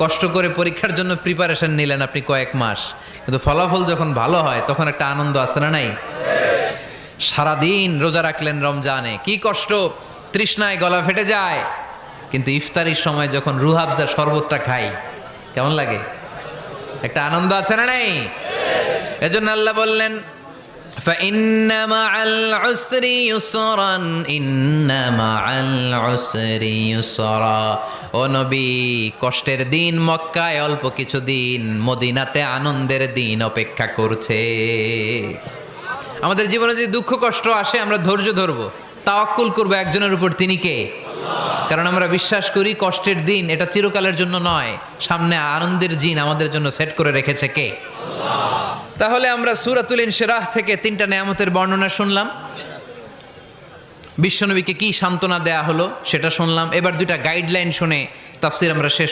কষ্ট করে পরীক্ষার জন্য প্রিপারেশন নিলেন আপনি কয়েক মাস, কিন্তু ফলাফল যখন ভালো হয় তখন একটা আনন্দ আছে না নাই? সারাদিন রোজা রাখলেন রমজানে, কি কষ্ট, তৃষ্ণায় গলা ফেটে যায়, কিন্তু ইফতারির সময় যখন রুহ আফজা শরবতটা খাই কেমন লাগে? একটা আনন্দ আছে না নাই? এজন্য আল্লাহ বললেন فإن مع العسر يسرا إن مع العسر يسرا ও নবী, কষ্টের দিন মক্কায় অল্প কিছু দিন, মদিনাতে আনন্দের দিন অপেক্ষা করছে। আমাদের জীবনে যদি দুঃখ কষ্ট আসে আমরা ধৈর্য ধরবো, তাওয়াক্কুল করবো একজনের উপর, তিনি কে? কারণ আমরা বিশ্বাস করি কষ্টের দিন এটা চিরকালের জন্য নয়, সামনে আনন্দের দিন আমাদের জন্য সেট করে রেখেছে কে? তাহলে আমরা সূরাতুল ইনশিরাহ থেকে 3টা নেয়ামতের বর্ণনা শুনলাম, বিশ্বনবীকে কি সান্ত্বনা দেয়া হলো সেটা শুনলাম। এবার 2টা গাইডলাইন শুনে তাফসীর আমরা শেষ